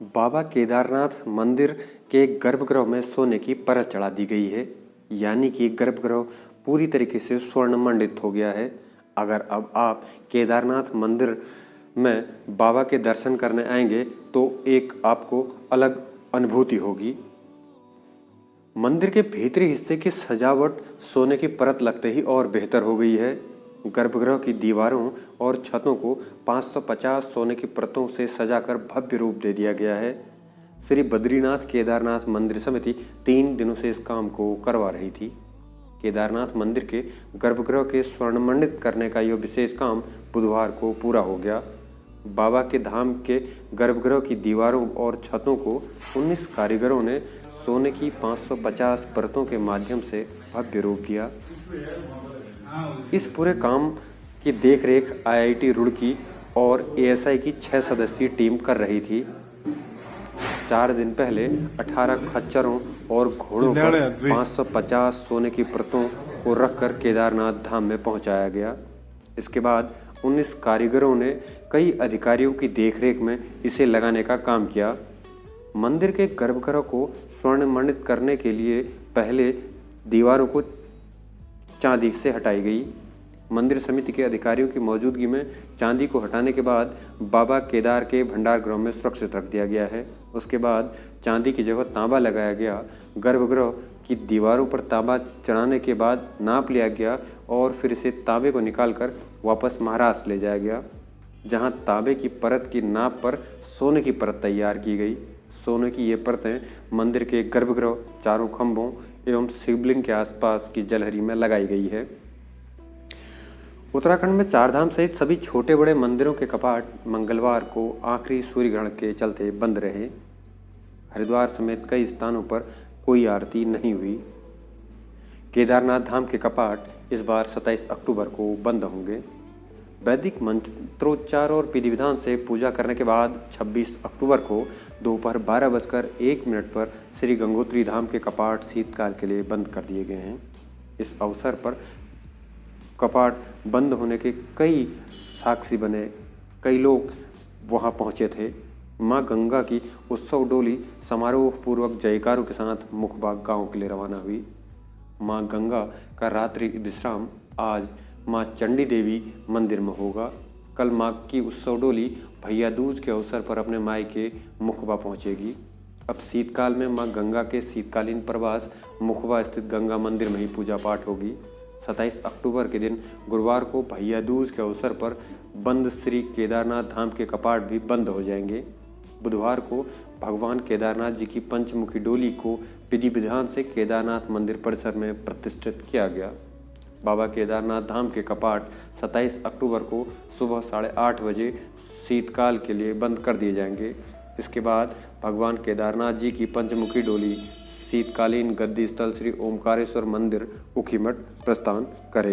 बाबा केदारनाथ मंदिर के गर्भगृह में सोने की परत चढ़ा दी गई है, यानी कि गर्भगृह पूरी तरीके से स्वर्ण मंडित हो गया है। अगर अब आप केदारनाथ मंदिर में बाबा के दर्शन करने आएंगे तो एक आपको अलग अनुभूति होगी। मंदिर के भीतरी हिस्से की सजावट सोने की परत लगते ही और बेहतर हो गई है। गर्भगृह की दीवारों और छतों को 550 सोने की परतों से सजाकर भव्य रूप दे दिया गया है। श्री बद्रीनाथ केदारनाथ मंदिर समिति 3 दिनों से इस काम को करवा रही थी। केदारनाथ मंदिर के गर्भगृह के स्वर्णमंडित करने का यह विशेष काम बुधवार को पूरा हो गया। बाबा के धाम के गर्भगृह की दीवारों और छतों को 19 कारीगरों ने सोने की 550 परतों के माध्यम से भव्य रूप दिया। इस पूरे काम की देखरेख IIT रुड़की और ASI की 6 सदस्यीय टीम कर रही थी। 4 दिन पहले 18 खच्चरों और घोड़ों पर 550 सोने की परतों को रखकर केदारनाथ धाम में पहुंचाया गया। इसके बाद 19 कारीगरों ने कई अधिकारियों की देखरेख में इसे लगाने का काम किया। मंदिर के गर्भगृह को स्वर्णमंडित करने के लिए पहले दीवारों को चांदी से हटाई गई। मंदिर समिति के अधिकारियों की मौजूदगी में चांदी को हटाने के बाद बाबा केदार के भंडार गृह में सुरक्षित रख दिया गया है। उसके बाद चांदी की जगह तांबा लगाया गया। गर्भगृह की दीवारों पर तांबा चढ़ाने के बाद नाप लिया गया और फिर इसे तांबे को निकालकर वापस महाराष्ट्र ले जाया गया, जहां तांबे की परत की नाप पर सोने की परत तैयार की गई। सोने की ये परतें मंदिर के गर्भगृह, चारों खंभों एवं शिवलिंग के आसपास की जलहरी में लगाई गई है। उत्तराखंड में चारधाम सहित सभी छोटे बड़े मंदिरों के कपाट मंगलवार को आखिरी सूर्य ग्रहण के चलते बंद रहे। हरिद्वार समेत कई स्थानों पर कोई आरती नहीं हुई। केदारनाथ धाम के कपाट इस बार 27 अक्टूबर को बंद होंगे। वैदिक मंत्रोच्चार और विधि विधान से पूजा करने के बाद 26 अक्टूबर को दोपहर 12:01 पर श्री गंगोत्री धाम के कपाट शीतकाल के लिए बंद कर दिए गए हैं। इस अवसर पर कपाट बंद होने के कई साक्षी बने। कई लोग वहां पहुंचे थे। मां गंगा की उत्सव डोली समारोह पूर्वक जयकारों के साथ मुखबाग गांव के लिए रवाना हुई। मां गंगा का रात्रि विश्राम आज मां चंडी देवी मंदिर में होगा। कल मां की उत्सव डोली भैया दूज के अवसर पर अपने मायके मुखबा पहुंचेगी। अब शीतकाल में मां गंगा के शीतकालीन प्रवास मुखबा स्थित गंगा मंदिर में ही पूजा पाठ होगी। 27 अक्टूबर के दिन गुरुवार को भैया दूज के अवसर पर बंद श्री केदारनाथ धाम के कपाट भी बंद हो जाएंगे। बुधवार को भगवान केदारनाथ जी की पंचमुखी डोली को विधि विधान से केदारनाथ मंदिर परिसर में प्रतिष्ठित किया गया। बाबा केदारनाथ धाम के कपाट 27 अक्टूबर को सुबह 8:30 बजे शीतकाल के लिए बंद कर दिए जाएंगे। इसके बाद भगवान केदारनाथ जी की पंचमुखी डोली शीतकालीन गद्दी स्थल श्री ओमकारेश्वर मंदिर ऊखीमठ प्रस्थान करेगी।